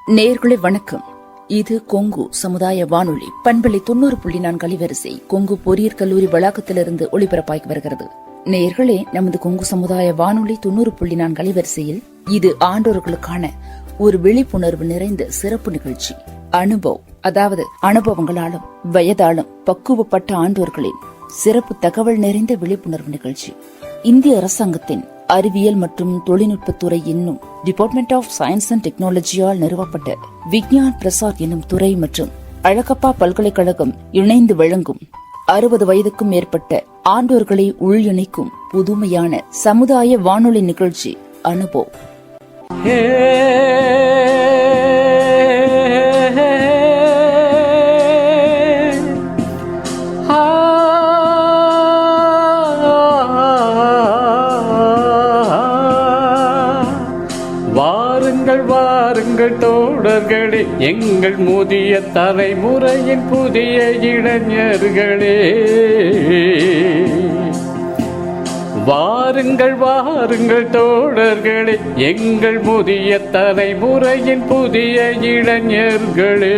நேயர்களே வணக்கம். இது கொங்கு சமுதாய வானொலி பண்பலை 90.4 அலைவரிசை கொங்கு பொறியியற் கல்லூரி வளாகத்திலிருந்து ஒளிபரப்பாகி வருகிறது. நேயர்களே, நமது கொங்கு சமுதாய வானொலி 90.4 அலைவரிசையில் இது ஆண்டோர்களுக்கான ஒரு விழிப்புணர்வு நிறைந்த சிறப்பு நிகழ்ச்சி. அனுபவங்களாலும் வயதாலும் பக்குவப்பட்ட ஆண்டோர்களின் சிறப்பு தகவல் நிறைந்த விழிப்புணர்வு நிகழ்ச்சி. இந்திய அரசாங்கத்தின் அறிவியல் மற்றும் தொழில்நுட்பத்துறை என்னும் டிபார்ட்மெண்ட் ஆஃப் சயின்ஸ் அண்ட் டெக்னாலஜியால் நிறுவப்பட்ட விக்ஞான் பிரசாத் என்னும் துறை மற்றும் அழகப்பா பல்கலைக்கழகம் இணைந்து வழங்கும் 60 வயதுக்கும் மேற்பட்ட ஆண்டோர்களை உள்இணைக்கும் புதுமையான சமுதாய வானொலி நிகழ்ச்சி அனுபவ். வாருங்கள் தோழர்களே, எங்கள் முதிய தலைமுறையின் புதிய இளைஞர்களே. வாருங்கள் தோழர்களே, எங்கள் முதிய தலைமுறையின் புதிய இளைஞர்களே.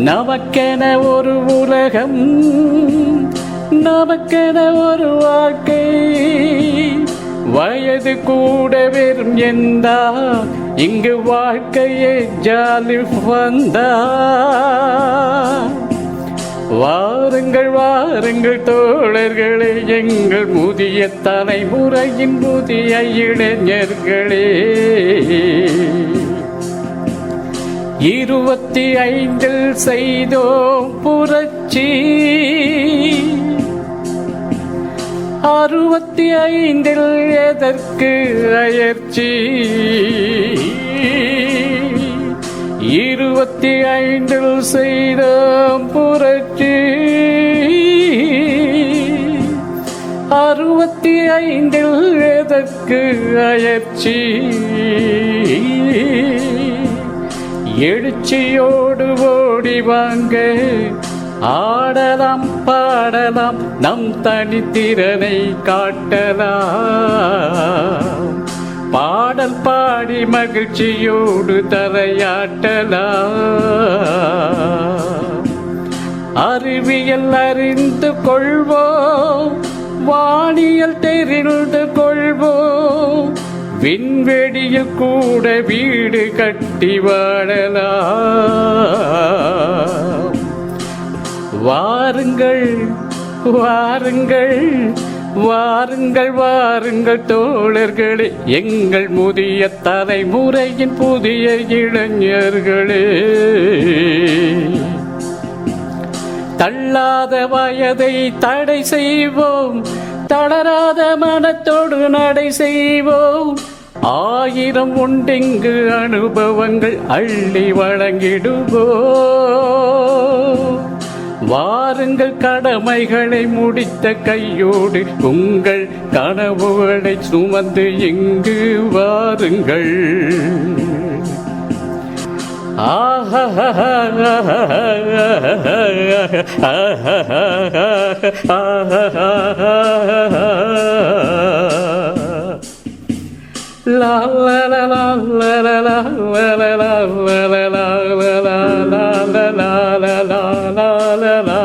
நமக்கென ஒரு உலகம், நமக்கென ஒரு வாழ்க்கை, வயது கூட வெறும் எந்தா, இங்கு வாழ்க்கையே ஜாலி வந்தா. வாருங்கள் தோழர்களே, எங்கள் முதிய தலைமுறையின் புதிய இளைஞர்களே. 25 செய்தோம் புரட்சி, 65 எதற்கு அயற்சி. 25 செய்தோம் புரட்சி, 65 எதற்கு அயற்சி. எழுச்சியோடு ஓடி வாங்க, ஆடலாம் பாடலாம், நம் தனித்திறனை காட்டலாம். பாடல் பாடி மகிழ்ச்சியோடு தலையாட்டலாம். அறிவியல் அறிந்து கொள்வோம், வானியல் தெரிந்து கொள்வோம், விண்வெளியில் கூட வீடு கட்டி வாழலாம். வாருங்கள் தோழர்களே, எங்கள் முதிய தலைமுறையின் புதிய இளைஞர்களே. தள்ளாத வயதை தடை செய்வோம், தளராத மனத்தோடு நடை செய்வோம். 1000 உண்டிங்கு அனுபவங்கள் அள்ளி வழங்கிடுவோம். வாருங்கள் கடமைகளை முடித்த கையோடு, உங்கள் கனவுகளை சுமந்து இங்கு வாருங்கள். La la la la la la la la la la la la la.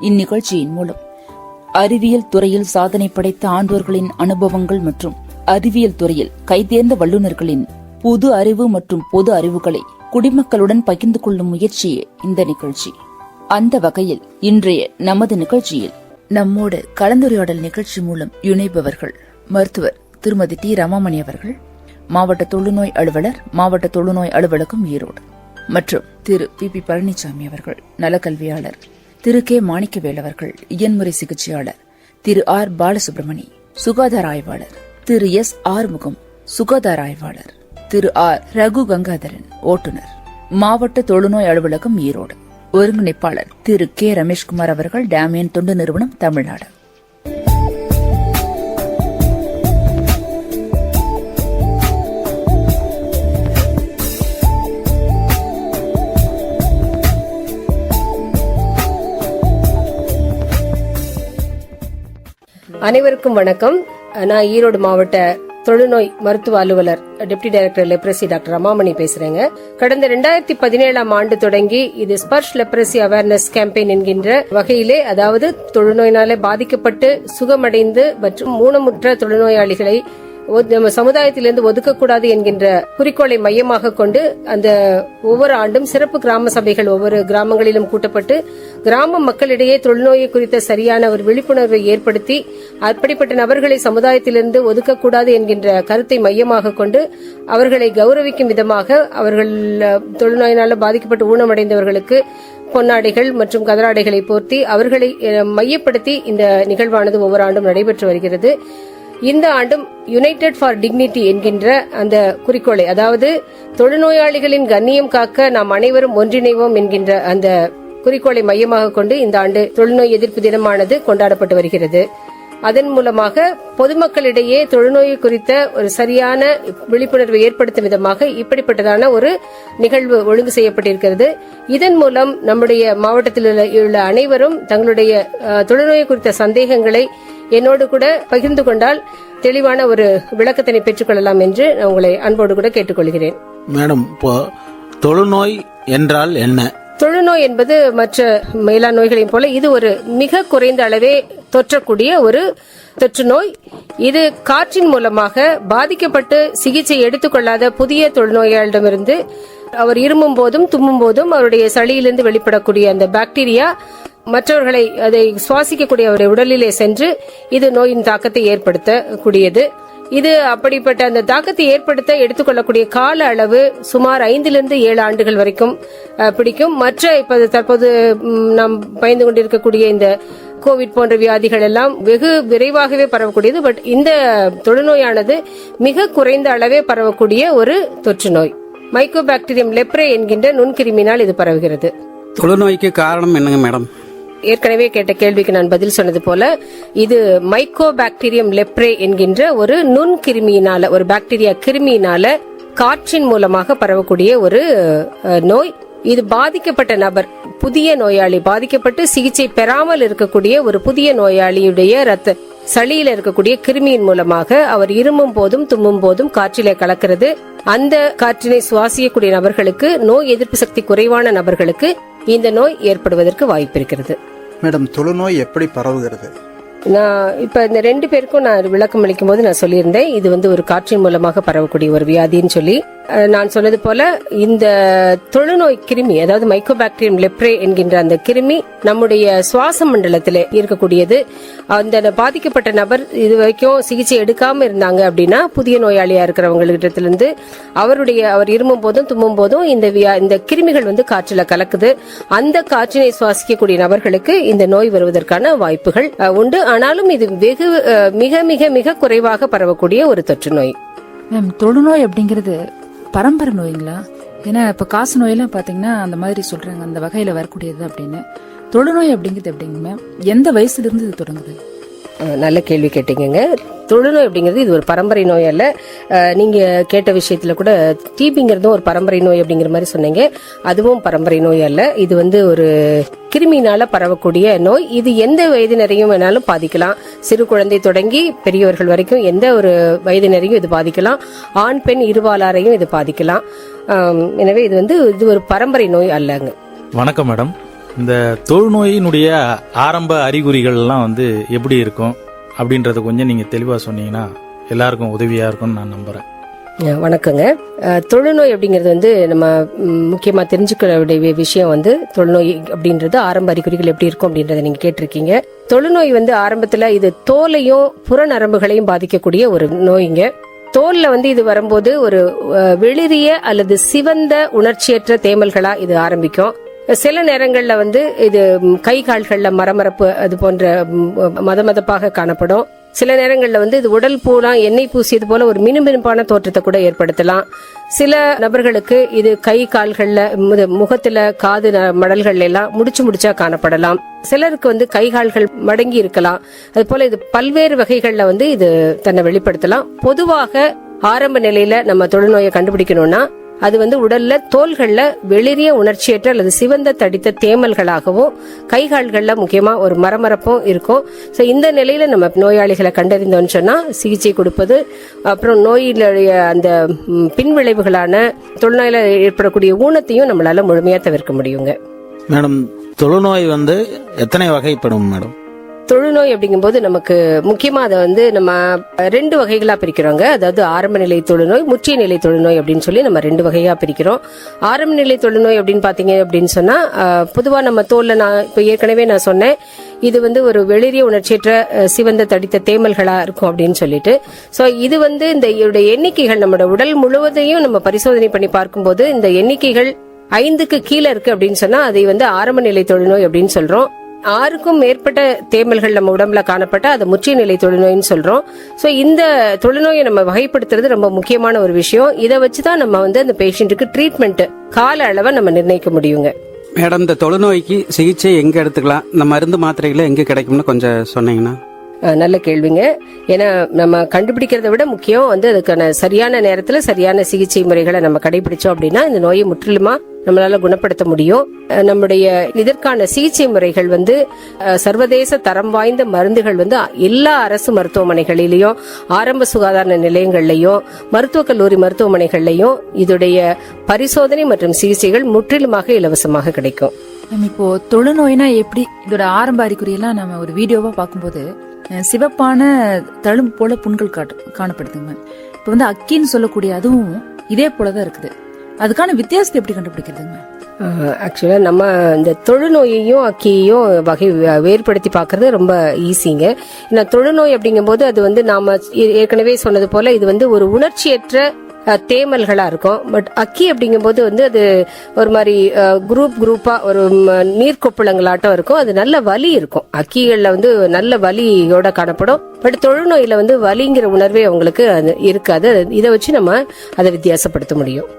இந்நிகழ்ச்சியின் மூலம் அறிவியல் துறையில் சாதனை படைத்த ஆண்டோர்களின் அனுபவங்கள் மற்றும் அறிவியல் துறையில் கைதேர்ந்த வல்லுநர்களின் புது அறிவு மற்றும் பொது அறிவுகளை குடிமக்களுடன் பகிர்ந்து கொள்ளும் முயற்சியே இந்த நிகழ்ச்சி. அந்த வகையில் இன்றைய நமது நிகழ்ச்சியில் நம்மோடு கலந்துரையாடல் நிகழ்ச்சி மூலம் இணைப்பவர்கள் மருத்துவர் திருமதி டி ரமாமணி அவர்கள், மாவட்ட தொழுநோய் அலுவலர், மாவட்ட தொழுநோய் அலுவலகம் ஈரோடு, மற்றும் திரு பி பழனிசாமி அவர்கள் நலக்கல்வியாளர், திரு கே மாணிக்கவேல் அவர்கள் இயன்முறை சிகிச்சையாளர், திரு ஆர் பாலசுப்ரமணி சுகாதார ஆய்வாளர், திரு எஸ் ஆறுமுகம் சுகாதார ஆய்வாளர், திரு ஆர் ரகு கங்காதரன் ஓட்டுநர், மாவட்ட தொழுநோய் அலுவலகம் ஈரோடு, ஒருங்கிணைப்பாளர் திரு கே ரமேஷ்குமார் அவர்கள் டேமியன் தொண்டு நிறுவனம் தமிழ்நாடு. அனைவருக்கும் வணக்கம். நான் ஈரோடு மாவட்ட தொழுநோய் மருத்துவ அலுவலர் deputy director leprosy doctor Ramamani பேசுறேங்க. கடந்த 2017 ஆண்டு தொடங்கி இது ஸ்பர்ஷ் லெப்ரசி அவேர்னஸ் கேம்பெயின் என்கின்ற வகையிலே, அதாவது தொழுநோயினாலே பாதிக்கப்பட்டு சுகமடைந்து மற்றும் ஊனமுற்ற தொழுநோயாளிகளை நம்ம சமுதாயத்திலிருந்து ஒதுக்கக்கூடாது என்கின்ற குறிக்கோளை மையமாக கொண்டு அந்த ஒவ்வொரு ஆண்டும் சிறப்பு கிராம சபைகள் ஒவ்வொரு கிராமங்களிலும் கூட்டப்பட்டு கிராம மக்களிடையே தொழுநோயை குறித்த சரியான ஒரு விழிப்புணர்வை ஏற்படுத்தி அப்படிப்பட்ட நபர்களை சமுதாயத்திலிருந்து ஒதுக்கக்கூடாது என்கின்ற கருத்தை மையமாக கொண்டு அவர்களை கௌரவிக்கும் விதமாக அவர்கள் தொழுநோயினால் பாதிக்கப்பட்டு ஊனமடைந்தவர்களுக்கு பொன்னாடைகள் மற்றும் கதராடைகளை போர்த்தி அவர்களை மையப்படுத்தி இந்த நிகழ்வானது ஒவ்வொரு ஆண்டும் நடைபெற்று வருகிறது. இந்த ஆண்டும் யுனைடெட் ஃபார் டிக்னிட்டி என்கின்ற அந்த குறிக்கோளை, அதாவது தொழுநோயாளிகளின் கண்ணியம் காக்க நாம் அனைவரும் ஒன்றிணைவோம் என்கின்ற அந்த குறிக்கோளை மையமாக கொண்டு இந்த ஆண்டு தொழுநோய் எதிர்ப்பு தினமானது கொண்டாடப்பட்டு வருகிறது. அதன் மூலமாக பொதுமக்களிடையே தொழுநோய் குறித்த ஒரு சரியான விழிப்புணர்வை ஏற்படுத்தும் விதமாக இப்படிப்பட்டதான ஒரு நிகழ்வு ஒழுங்கு செய்யப்பட்டிருக்கிறது. இதன் மூலம் நம்முடைய மாவட்டத்தில் உள்ள அனைவரும் தங்களுடைய தொழுநோய் குறித்த சந்தேகங்களை என்னோடு கூட பகிர்ந்து கொண்டால் தெளிவான ஒரு விளக்கத்தினை பெற்றுக் கொள்ளலாம் என்று உங்களை அன்போடு கூட கேட்டுக்கொள்கிறேன். மேடம், தொழுநோய் என்றால் என்ன? தொழுநோய் என்பது மற்ற மேலா நோய்களையும் போல இது ஒரு மிக குறைந்த அளவே தொற்றக்கூடிய ஒரு தொற்று நோய். இது காற்றின் மூலமாக பாதிக்கப்பட்டு சிகிச்சை எடுத்துக்கொள்ளாத புதிய தொழுநோயாளிடமிருந்து அவர் இருமும் போதும் தும்மும் போதும் அவருடைய சளியிலிருந்து வெளிப்படக்கூடிய அந்த பாக்டீரியா மற்றவர்களை அதை சுவாசிக்கக்கூடிய அவருடைய உடலிலே சென்று இது நோயின் தாக்கத்தை ஏற்படுத்தக்கூடியது. இது அப்படிப்பட்ட அந்த தாக்கத்தை ஏற்படுத்த எடுத்துக்கொள்ளக்கூடிய கால அளவு சுமார் 5 to 7 ஆண்டுகள் வரைக்கும் பிடிக்கும். மற்ற தற்போது நாம் பயந்து கொண்டிருக்கக்கூடிய இந்த கோவிட் போன்ற வியாதிகள் எல்லாம் வெகு விரைவாகவே பரவக்கூடியது. பட் இந்த தொழுநோயானது மிக குறைந்த அளவே பரவக்கூடிய ஒரு தொற்று நோய். மைக்கோபாக்டீரியம் லெப்ரே என்கின்ற நுண்கிருமியினால் இது பரவுகிறது. தொழுநோய்க்கு காரணம் என்னங்க மேடம்? ஏற்கனவே கேட்ட கேள்விக்கு நான் பதில் சொன்னது போல இது மைக்கோபாக்டீரியம் லெப்ரே என்கின்ற ஒரு நுண்கிருமியினால, ஒரு பாக்டீரியா கிருமியினால காற்றின் மூலமாக பரவக்கூடிய ஒரு நோய். இது பாதிக்கப்பட்ட நபர், புதிய நோயாளி, பாதிக்கப்பட்டு சிகிச்சை பெறாமல் இருக்கக்கூடிய ஒரு புதிய நோயாளியுடைய ரத்த சளியில இருக்கக்கூடிய கிருமியின் மூலமாக அவர் இருமும் போதும் தும்மும் போதும் காற்றிலே கலக்கிறது. அந்த காற்றினை சுவாசிக்கக்கூடிய நபர்களுக்கு, நோய் எதிர்ப்பு சக்தி குறைவான நபர்களுக்கு இந்த நோய் ஏற்படுவதற்கு வாய்ப்பு இருக்கிறது. மேடம், தொழுநோய் எப்படி பரவுகிறது? நான் இப்ப இந்த 2 பேருக்கும் நான் விளக்கம் அளிக்கும் போது நான் சொல்லியிருந்தேன், இது ஒரு காற்றின் மூலமாக பரவக்கூடிய ஒரு வியாதின்னு சொல்லி. நான் சொன்னது போல இந்த தொழுநோய் கிருமி, அதாவது மைக்கோபாக்டீரியம் லெப்ரே என்கின்ற அந்த கிருமி நம்முடைய சுவாச மண்டலத்திலே இருக்கக்கூடியது. அந்த பாதிக்கப்பட்ட நபர் இது வரைக்கும் சிகிச்சை எடுக்காம இருந்தாங்க அப்படின்னா, புதிய நோயாளியா இருக்கிறவங்களிடத்திலிருந்து அவர் இருமும் போதும் தும்மும் போதும் இந்த கிருமிகள் காற்றில கலக்குது. அந்த காற்றினை சுவாசிக்கக்கூடிய நபர்களுக்கு இந்த நோய் வருவதற்கான வாய்ப்புகள் உண்டு. ஆனாலும் இது மிக மிக மிக குறைவாக பரவக்கூடிய ஒரு தொற்று நோய். தொழுநோய் அப்படிங்கிறது பரம்பரை நோய்ங்களா? ஏன்னா இப்ப காசு நோயெல்லாம் பாத்தீங்கன்னா அந்த மாதிரி சொல்றாங்க, அந்த வகையில வரக்கூடியது அப்படின்னு. தொழுநோய் அப்படிங்கிறது எப்படிங்க, எந்த வயசுல இருந்து இது தொடங்குது? நல்ல கேள்வி கேட்டீங்க. தொழுநோய் அப்படிங்கிறது இது ஒரு பரம்பரை நோய் அல்ல. நீங்க கேட்ட விஷயத்துல கூட டிபிங்கிறதும் ஒரு பரம்பரை நோய் அப்படிங்கிற மாதிரி சொன்னீங்க. அதுவும் பரம்பரை நோய் அல்ல. இது ஒரு கிருமினால பரவக்கூடிய நோய். இது எந்த வயதினரையும் வேணாலும் பாதிக்கலாம். சிறு குழந்தை தொடங்கி பெரியவர்கள் வரைக்கும் எந்த ஒரு வயதினரையும் இது பாதிக்கலாம். ஆண் பெண் இருபாலாரையும் இது பாதிக்கலாம். எனவே இது ஒரு பரம்பரை நோய் அல்லங்க. வணக்கம் மேடம். இந்த தொழுநோயினுடைய ஆரம்ப அறிகுறிகள் எல்லாம் எப்படி இருக்கும் அப்படின்றத கொஞ்சம் நீங்க தெளிவா சொன்னீங்கன்னா எல்லாருக்கும் உதவியா இருக்கும்னு நான் நம்புறேன். வணக்கங்க. தொழுநோய் அப்படிங்கிறது நம்ம முக்கியமா தெரிஞ்சுக்க வேண்டிய விஷயம் தொழுநோய் அப்படின்றது ஆரம்ப அறிகுறிகள் எப்படி இருக்கும் அப்படின்றத நீங்க கேட்டிருக்கீங்க. தொழுநோய் ஆரம்பத்துல இது தோலையும் புற நரம்புகளையும் பாதிக்கக்கூடிய ஒரு நோய்ங்க. தோல்ல இது வரும்போது ஒரு வெளிரிய அல்லது சிவந்த உணர்ச்சியற்ற தேமல்களா இது ஆரம்பிக்கும். சில நேரங்கள்ல இது கை கால்கள்ல மரமரப்பு அது போன்ற மதமதப்பாக காணப்படும். சில நேரங்கள்ல இது உடல் பூரா எண்ணெய் பூசியது போல ஒரு மினுமினுப்பான தோற்றத்தை கூட ஏற்படுத்தலாம். சில நபர்களுக்கு இது கை கால்கள்ல, முகத்துல, காது மடல்கள் எல்லாம் முடிச்சா காணப்படலாம். சிலருக்கு கை கால்கள் மடங்கி இருக்கலாம். அது போல இது பல்வேறு வகைகள்ல இது தன்னை வெளிப்படுத்தலாம். பொதுவாக ஆரம்ப நிலையில நம்ம தொழுநோயை கண்டுபிடிக்கணும்னா அது வந்து உடல்ல தோள்கள்ல வெளிரிய உணர்ச்சியற்ற அல்லது சிவந்த தடித்த தேமல்களாகவும் கைகால்கள்ல முக்கியமா ஒரு மரமரப்பும் இருக்கும். சோ இந்த நிலையில நம்ம நோயாளிகளை கண்டறிந்தோம்னு சொன்னா சிகிச்சை கொடுப்பது, அப்புறம் நோயிலுடைய அந்த பின்விளைவுகளான தொழுநோயில ஏற்படக்கூடிய ஊனத்தையும் நம்மளால முழுமையா தவிர்க்க முடியுங்க. மேடம், தொழுநோய் வந்து எத்தனை வகைப்படும் மேடம்? தொழுநோய் அப்படிங்கும்போது நமக்கு முக்கியமா அதை வந்து நம்ம 2 வகைகளா பிரிக்கிறோங்க. அதாவது ஆரம்ப நிலை தொழுநோய், முற்றிய நிலை தொழுநோய் அப்படின்னு சொல்லி நம்ம 2 வகையா பிரிக்கிறோம். ஆரம்ப நிலை தொழுநோய் அப்படின்னு பாத்தீங்க அப்படின்னு சொன்னா பொதுவா நம்ம தோல்ல நான் இப்ப ஏற்கனவே நான் சொன்னேன், இது வந்து ஒரு வெளிரிய உணர்ச்சியற்ற சிவந்த தடித்த தேமல்களா இருக்கும் அப்படின்னு சொல்லிட்டு. சோ இது வந்து இந்த எண்ணிக்கைகள் நம்மளோட உடல் முழுவதையும் நம்ம பரிசோதனை பண்ணி பார்க்கும்போது இந்த எண்ணிக்கைகள் 5க்கு கீழே இருக்கு அப்படின்னு சொன்னா அதை வந்து ஆரம்ப நிலை தொழுநோய் அப்படின்னு சொல்றோம். 6க்கும் மேற்பட்ட தேமல்கள் நம்ம உடம்புல காணப்பட்ட அதை முற்றிய நிலை தொழுநோய்னு சொல்றோம். சோ இந்த தொழுநோயை நம்ம வகைப்படுத்துறது ரொம்ப முக்கியமான ஒரு விஷயம். இதை வச்சுதான் நம்ம வந்து அந்த பேஷண்ட்டுக்கு ட்ரீட்மெண்ட் கால அளவை நம்ம நிர்ணயிக்க முடியுங்க. மேடம், இந்த தொழுநோய்க்கு சிகிச்சை எங்க எடுத்துக்கலாம், இந்த மருந்து மாத்திரைகளை எங்க கிடைக்கும்னு கொஞ்சம் சொன்னீங்கன்னா. நல்ல கேள்விங்க. ஏன்னா நம்ம கண்டுபிடிக்கிறத விட முக்கியம் வந்து அதுக்கான சரியான நேரத்துல சரியான சிகிச்சை முறைகளை நம்ம கடைபிடிச்சோம் அப்படின்னா இந்த நோயை முற்றிலுமா நம்மளால குணப்படுத்த முடியும். நம்முடைய இதற்கான சிகிச்சை முறைகள் வந்து சர்வதேச தரம் வாய்ந்த மருந்துகள் வந்து எல்லா அரசு மருத்துவமனைகளிலையும், ஆரம்ப சுகாதார நிலையங்கள்லயும், மருத்துவக் கல்லூரி மருத்துவமனைகள்லயும் இதோடைய பரிசோதனை மற்றும் சிகிச்சைகள் முற்றிலுமாக இலவசமாக கிடைக்கும். நம்ம இப்போ தொழுநோய்னா எப்படி இதோட ஆரம்ப அறிகுறியெல்லாம் நம்ம ஒரு வீடியோவா பார்க்கும்போது சிவப்பான தழும்பு போல புண்கள் காணப்படுதுங்க. இப்போ வந்து அக்கின்னு சொல்லக்கூடிய அதுவும் இதே போலதான் இருக்குது. அதுக்கான வித்தியாசத்தை எப்படி கண்டுபிடிக்கிறதுங்க? ஆக்சுவலா நம்ம இந்த தொழுநோயையும் அக்கியையும் வேறுபடுத்தி பார்க்கறது ரொம்ப ஈஸிங்க. ஏன்னா தொழுநோய் அப்படிங்கும்போது அது வந்து நாம ஏற்கனவே சொன்னது போல இது வந்து ஒரு உணர்ச்சியற்ற தேமல்களா இருக்கும். பட் அக்கி அப்படிங்கும்போது வந்து அது ஒரு மாதிரி குரூப்பா ஒரு நீர்க்கொப்புளங்களாட்டம் இருக்கும். அது நல்ல வலி இருக்கும். அக்கிகள்ல வந்து நல்ல வலியோட காணப்படும். பட் தொழுநோயில வந்து வலிங்கிற உணர்வே அவங்களுக்கு இருக்காது. இதை வச்சு நம்ம அதை வித்தியாசப்படுத்த முடியும்.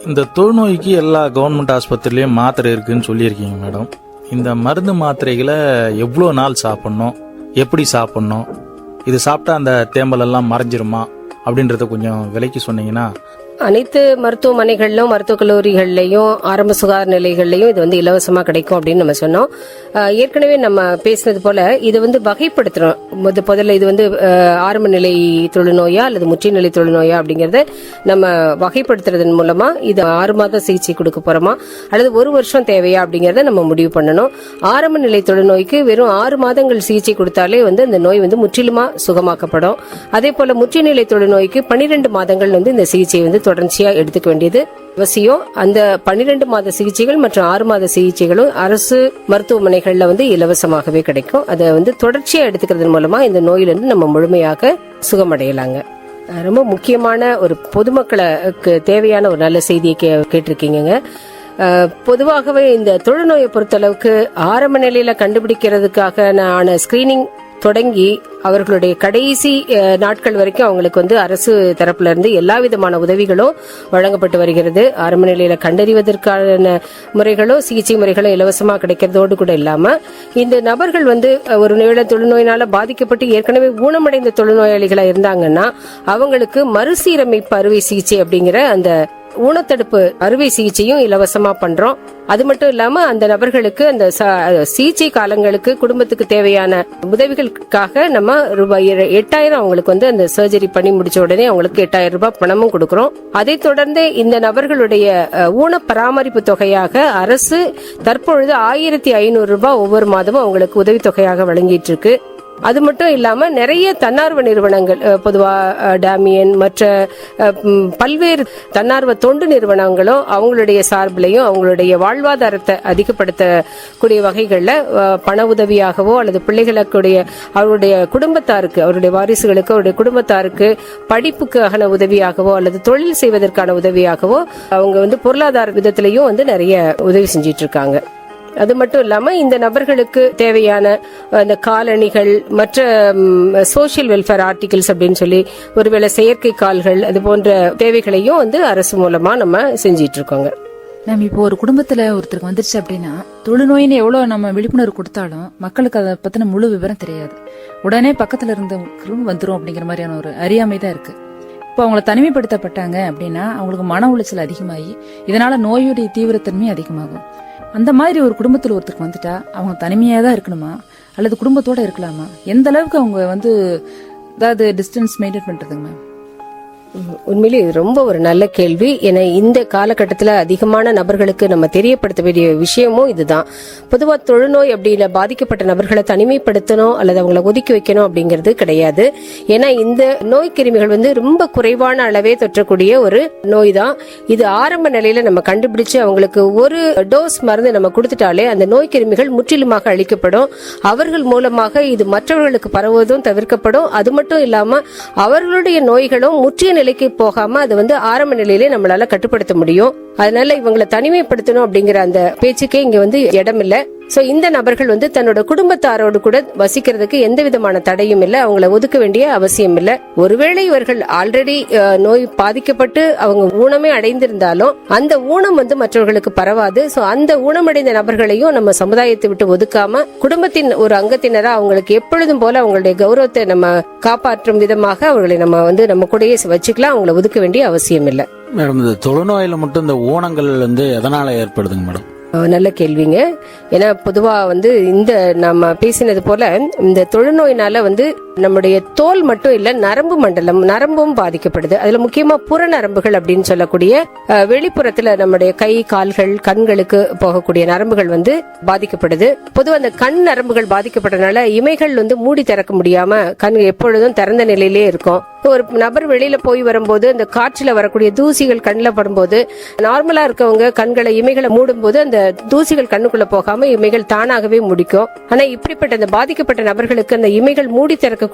இந்த தொழுநோய்க்கு எல்லா கவர்மெண்ட் ஆஸ்பத்திரிலயும் மாத்திரை இருக்குன்னு சொல்லியிருக்கீங்க மேடம். இந்த மருந்து மாத்திரைகளை எவ்வளோ நாள் சாப்பிடணும், எப்படி சாப்பிடணும், இது சாப்பிட்டா அந்த தேம்பல் எல்லாம் மறைஞ்சிருமா அப்படின்றத கொஞ்சம் விலைக்கு சொன்னீங்கன்னா. அனைத்து மருத்துவமனைகளிலும், மருத்துவக் கல்லூரிகள்லயும், ஆரம்ப சுகாதார நிலையங்கள்லயும் இது வந்து இலவசமா கிடைக்கும் அப்படின்னு நம்ம சொன்னோம். ஏற்கனவே நம்ம பேசினது போல இது வந்து வகைப்படுத்துறோம். முதல்ல இது வந்து ஆரம்ப நிலை தொழுநோயா அல்லது முற்றிய நிலை தொழுநோயா அப்படிங்கறத நம்ம வகைப்படுத்துறதன் மூலமா இது 6 மாதம் சிகிச்சை கொடுக்க போறோமா அல்லது 1 வருஷம் தேவையா அப்படிங்கறத நம்ம முடிவு பண்ணணும். ஆரம்ப நிலை தொழுநோய்க்கு வெறும் 6 மாதங்கள் சிகிச்சை கொடுத்தாலே வந்து அந்த நோய் வந்து முற்றிலுமா சுகமாக்கப்படும். அதே போல முற்றிய நிலை தொழுநோய்க்கு 12 மாதங்கள் வந்து இந்த சிகிச்சை வந்து தொடர்ச்சியா எடுத்துக்க வேண்டியது அவசியம். அந்த 12 மாத சிகிச்சைகள் மற்றும் 6 மாத சிகிச்சைகளும் அரசு மருத்துவமனைகள்ல வந்து இலவசமாகவே கிடைக்கும். அதை வந்து தொடர்ச்சியா எடுத்துக்கிறது மூலமா இந்த நோயிலிருந்து நம்ம முழுமையாக சுகமடையலாங்க. ரொம்ப முக்கியமான ஒரு பொதுமக்களுக்கு தேவையான ஒரு நல்ல செய்தியை கேட்டிருக்கீங்க. பொதுவாகவே இந்த தொழுநோயை பொறுத்தளவுக்கு ஆரம்ப நிலையில கண்டுபிடிக்கிறதுக்காக நான் ஸ்கிரீனிங் தொடங்கி அவர்களுடைய கடைசி நாட்கள் வரைக்கும் அவங்களுக்கு வந்து அரசு தரப்புல இருந்து எல்லா விதமான உதவிகளும் வழங்கப்பட்டு வருகிறது. ஆரம்ப நிலையில கண்டறிவதற்கான முறைகளும் சிகிச்சை முறைகளும் இலவசமா கிடைக்கிறதோடு கூட இல்லாம இந்த நபர்கள் வந்து ஒரு நில தொழுநோயினால பாதிக்கப்பட்டு ஏற்கனவே ஊனமடைந்த தொழுநோயாளிகளா இருந்தாங்கன்னா அவங்களுக்கு மறுசீரமைப்பு அறுவை சிகிச்சை அப்படிங்கிற அந்த ஊனத்தடுப்பு அறுவை சிகிச்சையும் இலவசமா பண்றோம். அது மட்டும் இல்லாம அந்த நபர்களுக்கு அந்த சிகிச்சை காலங்களுக்கு குடும்பத்துக்கு தேவையான உதவிகளுக்காக நம்ம ரூபாய் 8,000 அவங்களுக்கு வந்து அந்த சர்ஜரி பண்ணி முடிச்ச உடனே அவங்களுக்கு 8,000 ரூபாய் பணமும் கொடுக்கறோம். அதை தொடர்ந்து இந்த நபர்களுடைய ஊன பராமரிப்பு தொகையாக அரசு தற்பொழுது 1,500 ரூபாய் ஒவ்வொரு மாதமும் அவங்களுக்கு உதவித்தொகையாக வழங்கிட்டு இருக்கு. அது மட்டும் இல்லாம நிறைய தன்னார்வ நிறுவனங்கள், பொதுவா டாமியன் மற்ற பல்வேறு தன்னார்வ தொண்டு நிறுவனங்களும் அவங்களுடைய சார்பிலையும் அவங்களுடைய வாழ்வாதாரத்தை அதிகப்படுத்தக்கூடிய வகைகள்ல பண உதவியாகவோ அல்லது பிள்ளைகளுடைய அவருடைய குடும்பத்தாருக்கு, அவருடைய வாரிசுகளுக்கு, அவருடைய குடும்பத்தாருக்கு படிப்புக்கான உதவியாகவோ அல்லது தொழில் செய்வதற்கான உதவியாகவோ அவங்க வந்து பொருளாதார விதத்திலையும் வந்து நிறைய உதவி செஞ்சிட்டு இருக்காங்க. அது மட்டும் இல்லாம இந்த நபர்களுக்கு தேவையான அந்த காலணிகள் மற்ற சோசியல் வெல்ஃபேர் ஆர்டிகல்ஸ் அப்படின்னு சொல்லி ஒருவேளை செயற்கை கால்கள் அது போன்ற தேவைகளையும் வந்து அரசு மூலமா நம்ம செஞ்சிட்டு இருக்கோங்க. நம்ம இப்போ ஒரு குடும்பத்துல ஒருத்தருக்கு வந்துருச்சு அப்படின்னா தொழுநோயின்னு எவ்வளவு நம்ம விழிப்புணர்வு கொடுத்தாலும் மக்களுக்கு அதை பத்தின முழு விவரம் தெரியாது. உடனே பக்கத்துல இருந்தவங்களுக்கும் வந்துரும் அப்படிங்கிற மாதிரியான ஒரு அறியாமை தான் இருக்கு. இப்போ அவங்கள தனிமைப்படுத்தப்பட்டாங்க அப்படின்னா அவங்களுக்கு மன உளைச்சல் அதிகமாகி இதனால நோயுடைய தீவிரத்தன்மை அதிகமாகும். அந்த மாதிரி ஒரு குடும்பத்தில் ஒருத்தருக்கு வந்துட்டா அவங்க தனிமையா தான் இருக்கணுமா அல்லது குடும்பத்தோட இருக்கலாமா? எந்த அளவுக்கு அவங்க வந்து அதாவது டிஸ்டன்ஸ் மெயின்டைன் பண்றதுங்க மேம்? உண்மையிலே இது ரொம்ப ஒரு நல்ல கேள்வி. ஏன்னா இந்த காலகட்டத்தில் அதிகமான நபர்களுக்கு நம்ம தெரியப்படுத்த வேண்டிய விஷயமும் இதுதான். பொதுவாக தொழுநோய் அப்படின்னா பாதிக்கப்பட்ட நபர்களை தனிமைப்படுத்தணும் அல்லது அவங்களை ஒதுக்கி வைக்கணும் அப்படிங்கிறது கிடையாது. ஏன்னா இந்த நோய் கிருமிகள் வந்து ரொம்ப குறைவான அளவே தொற்றக்கூடிய ஒரு நோய் தான். இது ஆரம்ப நிலையில நம்ம கண்டுபிடிச்சு அவங்களுக்கு ஒரு டோஸ் மருந்து நம்ம கொடுத்துட்டாலே அந்த நோய் கிருமிகள் முற்றிலுமாக அழிக்கப்படும். அவர்கள் மூலமாக இது மற்றவர்களுக்கு பரவுவதும் தவிர்க்கப்படும். அது மட்டும் இல்லாம அவர்களுடைய நோய்களும் முற்றிய நிலைக்கு போகாம அது வந்து ஆரம்ப நிலையிலே நம்மளால கட்டுப்படுத்த முடியும். அதனால இவங்களை தனிமைப்படுத்தணும் அப்படிங்கிற அந்த பேச்சுக்கே இங்க வந்து இடம் இல்ல. சோ இந்த நபர்கள் வந்து தன்னோட குடும்பத்தாரோடு கூட வசிக்கிறதுக்கு எந்த விதமான தடையும் இல்ல, அவங்களை ஒதுக்க வேண்டிய அவசியம் இல்ல. ஒருவேளை இவர்கள் ஆல்ரெடி நோய் பாதிக்கப்பட்டு அவங்க ஊனமே அடைந்திருந்தாலும் அந்த ஊனம் வந்து மற்றவர்களுக்கு பரவாது. சோ அந்த ஊனமடைந்த நபர்களையும் நம்ம சமுதாயத்தை விட்டு ஒதுக்காம குடும்பத்தின் ஒரு அங்கத்தினரா அவங்களுக்கு எப்பொழுதும் போல அவங்களுடைய கௌரவத்தை நம்ம காப்பாற்றும் விதமாக அவர்களை நம்ம வந்து நம்ம கூடயே வச்சுக்கலாம். அவங்களை ஒதுக்க வேண்டிய அவசியம் இல்ல. மேடம், இந்த தொழுநோயில மட்டும் இந்த ஊனங்கள் வந்து எதனால ஏற்படுதுங்க மேடம்? நல்ல கேள்விங்க. ஏன்னா பொதுவா வந்து இந்த நம்ம பேசினது போல இந்த தொழுநோயினால வந்து நம்முடைய தோல் மட்டும் இல்ல, நரம்பு மண்டலம், நரம்பும் பாதிக்கப்படுது. அதுல முக்கியமா புற நரம்புகள் அப்படின்னு சொல்லக்கூடிய வெளிப்புறத்துல நம்முடைய கை, கால்கள், கண்களுக்கு போகக்கூடிய நரம்புகள் வந்து பாதிக்கப்படுது. பொதுவா அந்த கண் நரம்புகள் பாதிக்கப்பட்டனால இமைகள் வந்து மூடி திறக்க முடியாம கண் எப்பொழுதும் திறந்த நிலையிலே இருக்கும். ஒரு நபர் வெளியில போய் வரும்போது அந்த காற்றுல வரக்கூடிய தூசிகள் கண்ணில் படும்போது நார்மலா இருக்கவங்க கண்களை இமைகளை மூடும் போது அந்த தூசிகள் கண்ணுக்குள்ள போகாம இமைகள் தானாகவே முடிக்கும். ஆனா இப்படிப்பட்ட அந்த பாதிக்கப்பட்ட நபர்களுக்கு அந்த இமைகள் மூடி திறக்கக்கூடிய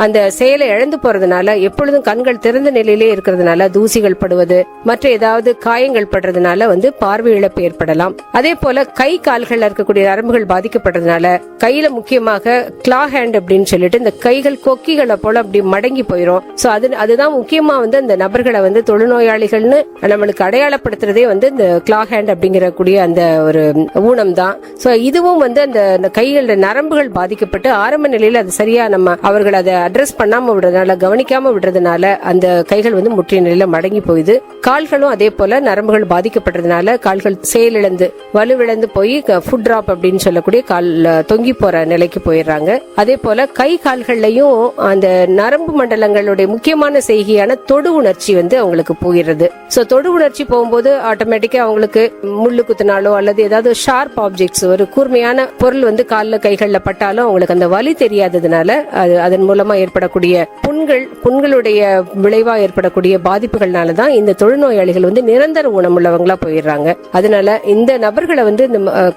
அந்த செயலை இழந்து போறதுனால எப்பொழுதும் கண்கள் திறந்த நிலையிலே இருக்கிறதுனால தூசிகள் படுவது மற்ற ஏதாவது காயங்கள் படுறதுனால வந்து பார்வை இழப்பு ஏற்படலாம். அதே போல கை கால்கள்ல இருக்கக்கூடிய நரம்புகள் பாதிக்கப்படுறதுனால கையில முக்கியமாக கிளா ஹேண்ட் அப்படின்னு சொல்லிட்டு இந்த கைகள் கொக்கிகளை போல அப்படி மடங்கி போயிடும். சோ அதுதான் முக்கியமா வந்து அந்த நபர்களை வந்து தொழுநோயாளிகள்னு நம்மளுக்கு அடையாளப்படுத்துறதே வந்து இந்த கிளா ஹேண்ட் அப்படிங்கிற கூடிய அந்த ஒரு ஊனம் தான். சோ இதுவும் வந்து அந்த கைகளோட நரம்புகள் பாதிக்கப்பட்டு ஆரம்ப நிலையில அது சரியா நம்ம அவர்கள் அதை அட்ரஸ் பண்ணாம விடுறதுனால, கவனிக்காம விடுறதுனால அந்த கைகள் வந்து முற்றிய நிலையில மடங்கி போகுது. கால்களும் அதே போல நரம்புகள் பாதிக்கப்பட்டதுனால கால்கள் செயலிழந்து வலுவிழந்து போய் ஃபுட் டிராப் அப்படின்னு சொல்லக்கூடிய கால் தொங்கி போற நிலைக்கு போயிடுறாங்க. அதே போல கை கால்கள்லயும் அந்த நரம்பு மண்டலங்களுடைய முக்கியமான செய்கையான தொடு உணர்ச்சி வந்து அவங்களுக்கு போயிடுறது. சோ தொடு உணர்ச்சி போகும்போது ஆட்டோமேட்டிக்கா அவங்களுக்கு முள்ளு குத்தினாலோ அல்லது ஏதாவது ஷார்ப் ஆப்ஜெக்ட்ஸ், ஒரு கூர்மையான பொருள் வந்து கால்ல கைகள்ல பட்டாலும் அவங்களுக்கு அந்த வலி தெரியாததுனால அதன் மூலமா ஏற்படக்கூடிய புண்களுடைய விளைவா ஏற்படக்கூடிய பாதிப்புகள்னாலதான் இந்த தொழுநோயாளிகள் வந்து நிரந்தர ஊனமுள்ளவங்களா போயிடுறாங்க. அதனால இந்த நபர்களை வந்து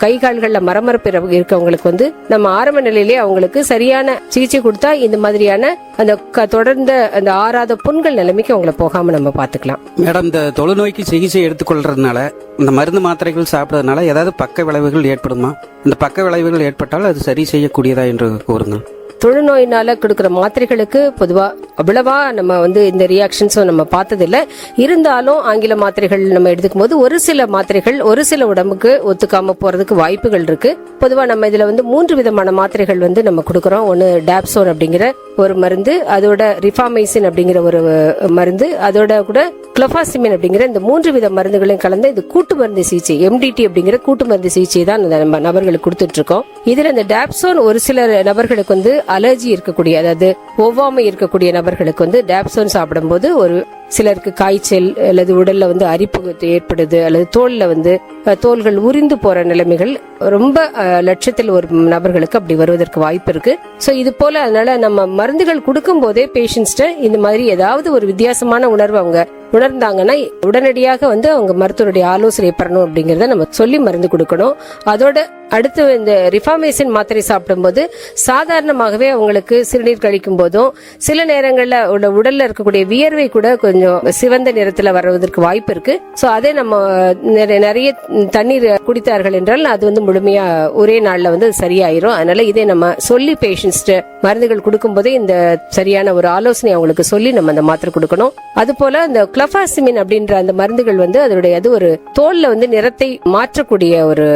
கை கால்கள்ல மரமரப்பு இருக்கவங்களுக்கு வந்து நம்ம ஆரம்ப நிலையிலேயே அவங்களுக்கு சரியான சிகிச்சை கொடுத்தா இந்த மாதிரியான அந்த தொடர்ந்த அந்த ஆறாத புண்கள் நிலைமைக்கு அவங்களை போகாம நம்ம பாத்துக்கலாம். மேடம், இந்த தொழுநோய்க்கு சிகிச்சை எடுத்துக்கொள்றதுனால இந்த மருந்து மாத்திரைகள் சாப்பிடறதுனால ஏதாவது பக்க விளைவுகள் ஏற்படுமா? இந்த பக்க விளைவுகள் ஏற்பட்டால் அது சரி செய்யக்கூடியதா என்று கூறுங்கள். தொழுநோயினால கொடுக்கிற மாத்திரைகளுக்கு பொதுவா அவ்வளவா நம்ம வந்து இந்த ரியாக்ஷன்ஸும் நம்ம பார்த்ததில்ல. இருந்தாலும் ஆங்கில மாத்திரைகள் நம்ம எடுத்துக்கும் போது ஒரு சில மாத்திரைகள் ஒரு சில உடம்புக்கு ஒத்துக்காம போறதுக்கு வாய்ப்புகள் இருக்கு. பொதுவா நம்ம இதுல வந்து 3 விதமான மாத்திரைகள் வந்து நம்ம கொடுக்கறோம். ஒன்னு டாப்சோன் அப்படிங்கிற ஒரு மருந்து, அதோட ரிஃபாமைசின் அப்படிங்கிற ஒரு மருந்து, அதோட கூட குளோஃபாசிமின் அப்படிங்கிற இந்த 3 வித மருந்துகளையும் கலந்த இந்த கூட்டு மருந்து சிகிச்சை, எம்டிடி அப்படிங்கிற கூட்டு மருந்து சிகிச்சை தான் நம்ம நபர்களுக்கு கொடுத்துட்டு இருக்கோம். இதுல இந்த டாப்சோன் ஒரு சில நபர்களுக்கு வந்து அலர்ஜி இருக்கக்கூடிய, அதாவது ஒவ்வாமை இருக்கக்கூடிய நபர்களுக்கு வந்து டாப்சோன் சாப்பிடும்போது ஒரு சிலருக்கு காய்ச்சல் அல்லது உடல்ல வந்து அரிப்பு ஏற்படுது, அல்லது தோல்ல வந்து தோல்கள் உரிந்து போற நிலைமைகள் ரொம்ப லட்சத்தில் ஒரு நபர்களுக்கு அப்படி வருவதற்கு வாய்ப்பு இருக்கு. சோ இது போல அதனால நம்ம மருந்துகள் கொடுக்கும் போதே பேஷண்ட்ஸ்ட இந்த மாதிரி ஏதாவது ஒரு வித்தியாசமான உணர்வு அவங்க உணர்ந்தாங்கன்னா உடனடியாக வந்து அவங்க மருத்துவருடைய ஆலோசனை பெறணும் அப்படிங்கறத நம்ம சொல்லி மருந்து கொடுக்கணும். அதோட அடுத்து இந்த ரிஃபாமேசின் மாத்திரை சாப்பிடும்போது சாதாரணமாகவே அவங்களுக்கு சிறுநீர் கழிக்கும் போதும் சில நேரங்கள்ல உடல்ல இருக்கக்கூடிய வியர்வை கூட கொஞ்சம் சிவந்த நிறத்துல வருவதற்கு வாய்ப்பு இருக்கு. சோ அதே நம்ம நிறைய தண்ணீர் குடித்தார்கள் என்றால் அது வந்து முழுமையா ஒரே நாள்ல வந்து சரியாயிரும். அதனால இதை நம்ம சொல்லி பேஷண்ட்ஸ் மருந்துகள் கொடுக்கும் போதே இந்த சரியான ஒரு ஆலோசனை அவங்களுக்கு சொல்லி நம்ம அந்த மாத்திரை கொடுக்கணும். அது போல இந்த குளோஃபாசிமின் அப்படின்ற அந்த மருந்துகள் வந்து அதனுடைய அது ஒரு தோல்ல வந்து நிறத்தை மாற்றக்கூடிய ஒரு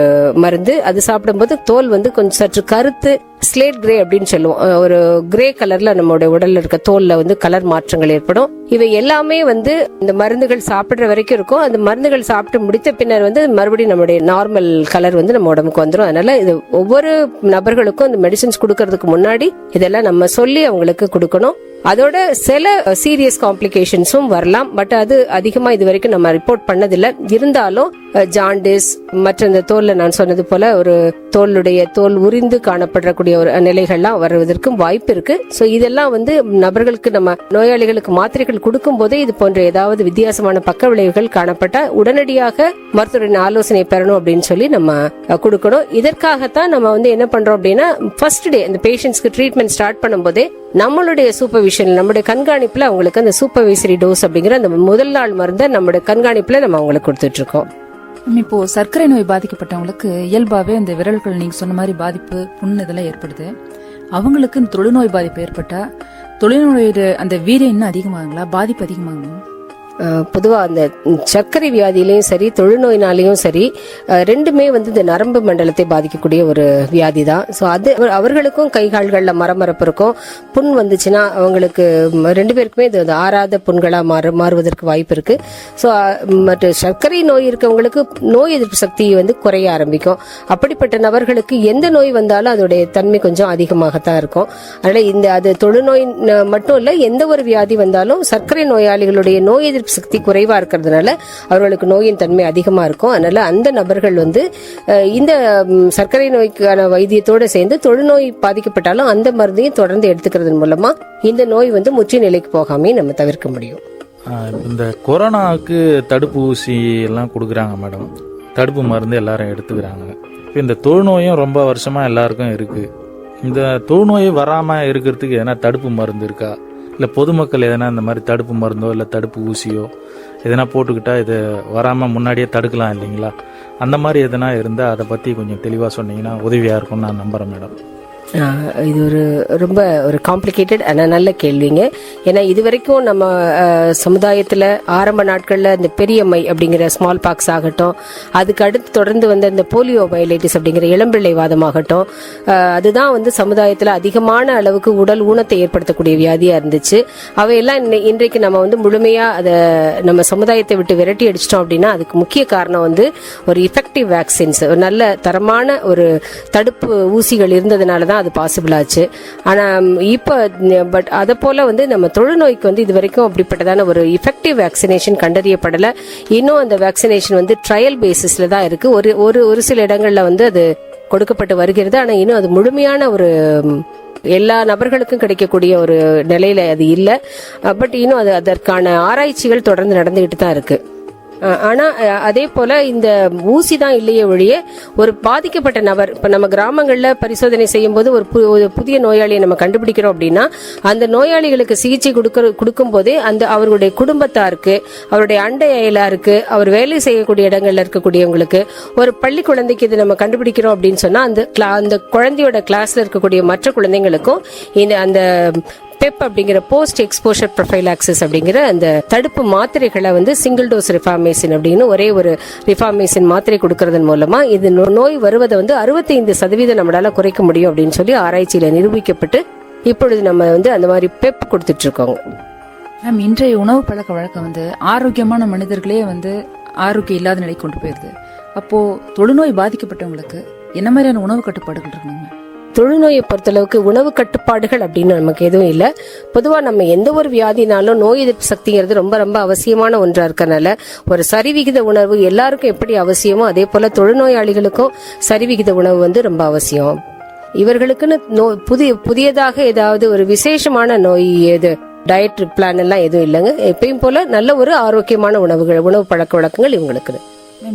மருந்து. அது சாப்பிடும்போது தோல் வந்து கொஞ்சம் சற்று கருத்து ஸ்லேட் கிரே அப்படின்னு சொல்லுவோம். ஒரு கிரே கலர்ல நம்மளுடைய உடல்ல இருக்க தோல்ல வந்து கலர் மாற்றங்கள் ஏற்படும். இவை எல்லாமே வந்து இந்த மருந்துகள் சாப்பிடுற வரைக்கும் இருக்கும். அந்த மருந்துகள் சாப்பிட்டு முடித்த பின்னர் வந்து மறுபடியும் நம்மளுடைய நார்மல் கலர் வந்து நம்ம உடம்புக்கு வந்துடும். அதனால இது ஒவ்வொரு நபர்களுக்கும் இந்த மெடிசின்ஸ் கொடுக்கறதுக்கு முன்னாடி இதெல்லாம் நம்ம சொல்லி அவங்களுக்கு கொடுக்கணும். அதோட சில சீரியஸ் காம்ப்ளிகேஷன்ஸும் வரலாம். பட் அது அதிகமா இது வரைக்கும் நம்ம ரிப்போர்ட் பண்ணதில்லை. இருந்தாலும் ஜாண்டிஸ் மற்ற இந்த தோல்ல நான் சொன்னது போல ஒரு தோல் உரிந்து காணப்படக்கூடிய ஒரு நிலைகள்லாம் வருவதற்கும் வாய்ப்பு இருக்கு. சோ இதெல்லாம் வந்து நபர்களுக்கு நம்ம நோயாளிகளுக்கு மாத்திரைகள் கொடுக்கும் போதே இது போன்ற ஏதாவது வித்தியாசமான பக்க விளைவுகள் காணப்பட்டா உடனடியாக மருத்துவரின் ஆலோசனை பெறணும் அப்படின்னு சொல்லி நம்ம கொடுக்கணும். இதற்காகத்தான் நம்ம வந்து என்ன பண்றோம் அப்படின்னா ஃபர்ஸ்ட் டே இந்த பேஷண்ட்ஸ்க்கு ட்ரீட்மெண்ட் ஸ்டார்ட் பண்ணும்போதே நம்மளுடைய சூப்பர்விஷன் நம்முடைய கண்காணிப்புல அவங்களுக்கு அந்த சூப்பர்வைசரி டோஸ் அப்படிங்கிற அந்த முதல் நாள் மருந்தை நம்முடைய கண்காணிப்புல நம்ம அவங்களுக்கு கொடுத்துட்டு இருக்கோம். இப்போ சர்க்கரை நோய் பாதிக்கப்பட்டவங்களுக்கு இயல்பாவே அந்த விரல்கள் நீங்க சொன்ன மாதிரி பாதிப்பு புண்ணு இதெல்லாம் ஏற்படுது. அவங்களுக்கு இந்த தொழுநோய் பாதிப்பு ஏற்பட்டா தொழுநோயோட அந்த வீரியம் இன்னும் அதிகமாகுங்களா, பாதிப்பு அதிகமாகும்? பொதுவா அந்த சர்க்கரை வியாதியிலையும் சரி தொழுநோயினாலையும் சரி ரெண்டுமே வந்து இந்த நரம்பு மண்டலத்தை பாதிக்கக்கூடிய ஒரு வியாதி தான். ஸோ அது அவர்களுக்கும் கை கால்கள்ல மரமரப்பு இருக்கும். புண் வந்துச்சுன்னா அவங்களுக்கு ரெண்டு பேருக்குமே இது ஆறாத புண்களா மாறுவதற்கு வாய்ப்பு இருக்கு. ஸோ மற்ற சர்க்கரை நோய் இருக்கவங்களுக்கு நோய் எதிர்ப்பு சக்தி வந்து குறைய ஆரம்பிக்கும். அப்படிப்பட்ட நபர்களுக்கு எந்த நோய் வந்தாலும் அதோடைய தன்மை கொஞ்சம் அதிகமாகத்தான் இருக்கும். அதனால இந்த அது தொழுநோய் மட்டும் இல்ல, எந்த ஒரு வியாதி வந்தாலும் சர்க்கரை நோயாளிகளுடைய நோய் எதிர்ப்பு சக்தி குறைவா இருக்கிறதுனால அவர்களுக்கு நோயின் தன்மை அதிகமா இருக்கும். அதனால அந்த நபர்கள் வந்து இந்த சர்க்கரை நோய்க்கான வைத்தியத்தோடு சேர்ந்து தொழுநோய் பாதிக்கப்பட்டாலும் அந்த மருந்தையும் தொடர்ந்து எடுத்துக்கிறது மூலமா இந்த நோய் வந்து முற்றிய நிலைக்கு போகாமே நம்ம தவிர்க்க முடியும். இந்த கொரோனாவுக்கு தடுப்பு ஊசி எல்லாம் கொடுக்குறாங்க மேடம், தடுப்பு மருந்து எல்லாரும் எடுத்துக்கிறாங்க. இப்போ இந்த தொழுநோயும் ரொம்ப வருஷமா எல்லாருக்கும் இருக்கு. இந்த தொழுநோயை வராம இருக்கிறதுக்கு எதனா தடுப்பு மருந்து இருக்கா, இல்லை பொதுமக்கள் எதனா இந்த மாதிரி தடுப்பு மருந்தோ இல்லை தடுப்பு ஊசியோ எதனா போட்டுக்கிட்டா இது வராமல் முன்னாடியே தடுக்கலாம் இல்லைங்களா? அந்த மாதிரி எதனா இருந்தால் அதை பற்றி கொஞ்சம் தெளிவாக சொன்னீங்கன்னா உதவியாக இருக்கும்னு நான் நம்புகிறேன் மேடம். இது ஒரு ரொம்ப ஒரு காம்ப்ளிகேட்டட் ஆனால் நல்ல கேள்விங்க. ஏன்னா இது வரைக்கும் நம்ம சமுதாயத்தில் ஆரம்ப நாட்களில் இந்த பெரியம்மை அப்படிங்கிற ஸ்மால் பாக்ஸ் ஆகட்டும், அதுக்கு அடுத்து தொடர்ந்து வந்த இந்த போலியோ மைலைட்டிஸ் அப்படிங்கிற இளம்பிள்ளை வாதமாகட்டும், அதுதான் வந்து சமுதாயத்தில் அதிகமான அளவுக்கு உடல் ஊனத்தை ஏற்படுத்தக்கூடிய வியாதியாக இருந்துச்சு. அவையெல்லாம் இன்றைக்கு நம்ம வந்து முழுமையாக அதை நம்ம சமுதாயத்தை விட்டு விரட்டி அடிச்சிட்டோம் அப்படின்னா அதுக்கு முக்கிய காரணம் வந்து ஒரு இஃபெக்டிவ் வேக்சின்ஸ், ஒரு நல்ல தரமான ஒரு தடுப்பு ஊசிகள் இருந்ததுனால தான் அது பாசிபிள் ஆச்சு. ஆனா இப்ப பட் அத போல வந்து நம்ம தொழுநோய்க்கு வந்து இது வரைக்கும் அப்படிப்பட்டதான ஒரு எஃபெக்டிவ் வேக்சினேஷன் கண்டறியப்படல. இன்னும் அந்த வேக்சினேஷன் வந்து ட்ரையல் பேசிஸ்ல தான் இருக்கு. ஒரு சில இடங்கள்ல வந்து அது கொடுக்கப்பட்டு வருகிறது. ஆனா இன்னும் அது முழுமையான ஒரு எல்லா நபர்களுக்கும் கிடைக்கக்கூடிய ஒரு நிலையில அது இல்ல. பட் இன்னும் அது அதற்கான ஆராய்ச்சிகள் தொடர்ந்து நடந்துகிட்டு தான் இருக்கு. ஆனா அதே போல இந்த ஊசி தான் இல்லையே ஒழிய ஒரு பாதிக்கப்பட்ட நபர் இப்ப நம்ம கிராமங்கள்ல பரிசோதனை செய்யும் போது ஒரு புதிய நோயாளியை நம்ம கண்டுபிடிக்கிறோம் அப்படின்னா அந்த நோயாளிகளுக்கு சிகிச்சை கொடுக்கும் போதே அந்த அவர்களுடைய குடும்பத்தாருக்கு, அவருடைய அண்டை அயலாருக்கு, அவர் வேலை செய்யக்கூடிய இடங்கள்ல இருக்கக்கூடியவங்களுக்கு, ஒரு பள்ளி குழந்தைக்கு இது நம்ம கண்டுபிடிக்கிறோம் அப்படின்னு சொன்னா அந்த குழந்தையோட கிளாஸ்ல இருக்கக்கூடிய மற்ற குழந்தைங்களுக்கும் அந்த பெப் அப்படிங்கிற போஸ்ட் எக்ஸ்போஷர் ப்ரொஃபைலாக்சிஸ் அப்படிங்கிற அந்த தடுப்பு மாத்திரைகளை வந்து சிங்கிள் டோஸ் ரிஃபார்மேசின் அப்படின்னு ஒரே ஒரு ரிஃபார்மேசின் மாத்திரை கொடுக்கறதன் மூலமா இது நோய் வருவதை வந்து 65% நம்மளால குறைக்க முடியும் அப்படின்னு சொல்லி ஆராய்ச்சியில நிரூபிக்கப்பட்டு இப்பொழுது நம்ம வந்து அந்த மாதிரி பெப் கொடுத்துட்டு இருக்கோங்க. மேம், இன்றைய உணவு பழக்க வழக்கம் வந்து ஆரோக்கியமான மனிதர்களே வந்து ஆரோக்கியம் இல்லாத நிலை கொண்டு போயிருது. அப்போ தொழுநோய் பாதிக்கப்பட்டவங்களுக்கு என்ன மாதிரியான உணவு கட்டுப்பாடுகள் இருக்குங்க? தொழுநோயை பொறுத்தளவுக்கு உணவு கட்டுப்பாடுகள் அப்படின்னு நமக்கு எதுவும் இல்லை. பொதுவா நம்ம எந்த ஒரு வியாதினாலும் நோய் எதிர்ப்பு சக்திங்கிறது ரொம்ப ரொம்ப அவசியமான ஒன்றா இருக்கனால ஒரு சரிவிகித உணவு எல்லாருக்கும் எப்படி அவசியமோ அதே போல தொழுநோயாளிகளுக்கும் சரிவிகித உணவு வந்து ரொம்ப அவசியம். இவர்களுக்குன்னு புதியதாக ஏதாவது ஒரு விசேஷமான நோய் எது டயட் பிளான் எல்லாம் எதுவும் இல்லைங்க. எப்பயும் போல நல்ல ஒரு ஆரோக்கியமான உணவு பழக்க வழக்கங்கள் இவங்களுக்கு.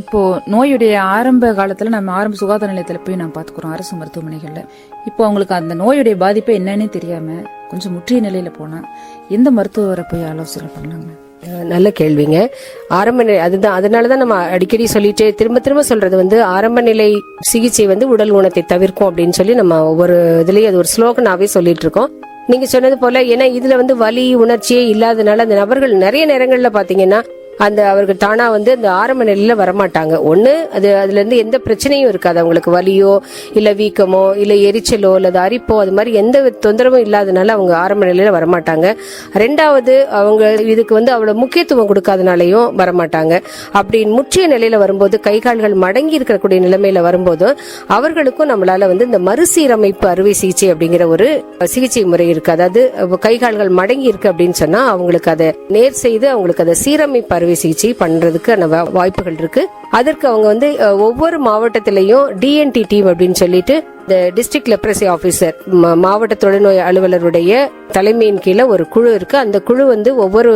இப்போ நோயுடைய ஆரம்ப காலத்துல நம்ம ஆரம்ப சுகாதார நிலையத்துல போய் நான் பாத்துக்கிறோம் அரசு மருத்துவமனைகள்ல. இப்போ அவங்களுக்கு அந்த நோயுடைய பாதிப்பை என்னன்னு தெரியாம கொஞ்சம் முற்றிய நிலையில போனா எந்த மருத்துவரை போய் ஆலோசனை பண்ணாங்க? நல்ல கேள்விங்க. ஆரம்ப நிலை அதுதான், அதனாலதான் நம்ம அடிக்கடி சொல்லிட்டு திரும்ப சொல்றது வந்து ஆரம்ப நிலை சிகிச்சை வந்து உடல் ஊனத்தை தவிர்க்கும் அப்படின்னு சொல்லி நம்ம ஒவ்வொரு இதுலயும் அது ஒரு ஸ்லோகனாவே சொல்லிட்டு இருக்கோம். நீங்க சொன்னது போல ஏன்னா இதுல வந்து வலி உணர்ச்சியே இல்லாதனால அந்த நபர்கள் நிறைய நேரங்கள்ல பாத்தீங்கன்னா அந்த அவர்கள் தானா வந்து அந்த ஆரம்ப நிலையில வரமாட்டாங்க. ஒண்ணு அதுல இருந்து எந்த பிரச்சனையும் இருக்காது, அவங்களுக்கு வலியோ இல்ல வீக்கமோ இல்ல எரிச்சலோ இல்ல அரிப்போ அது மாதிரி எந்த தொந்தரவும் இல்லாதனால அவங்க ஆரம்ப நிலையில வரமாட்டாங்க. ரெண்டாவது அவங்க இதுக்கு வந்து அவ்வளவு முக்கியத்துவம் கொடுக்காதனாலையும் வரமாட்டாங்க. அப்படி முற்றிய நிலையில வரும்போது கை கால்கள் மடங்கி இருக்கக்கூடிய நிலைமையில வரும்போது அவர்களுக்கும் நம்மளால வந்து இந்த மறுசீரமைப்பு அறுவை சிகிச்சை அப்படிங்கிற ஒரு சிகிச்சை முறை இருக்கு. அதாவது கை கால்கள் மடங்கி இருக்கு அப்படின்னு சொன்னா அவங்களுக்கு அதை நேர் செய்து அவங்களுக்கு அதை சீரமைப்பு அறுவை சிகிச்சை பண்றதுக்கு வாய்ப்புகள் இருக்கு. அதற்கு அவங்க வந்து ஒவ்வொரு மாவட்டத்திலையும் டிஎன்டி டீம் அப்படின்னு சொல்லிட்டு இந்த டிஸ்ட்ரிக்ட் லெப்ரசி ஆபீசர் மாவட்ட தொழுநோய் அலுவலருடைய தலைமையின் கீழே ஒரு குழு இருக்கு. அந்த குழு வந்து ஒவ்வொரு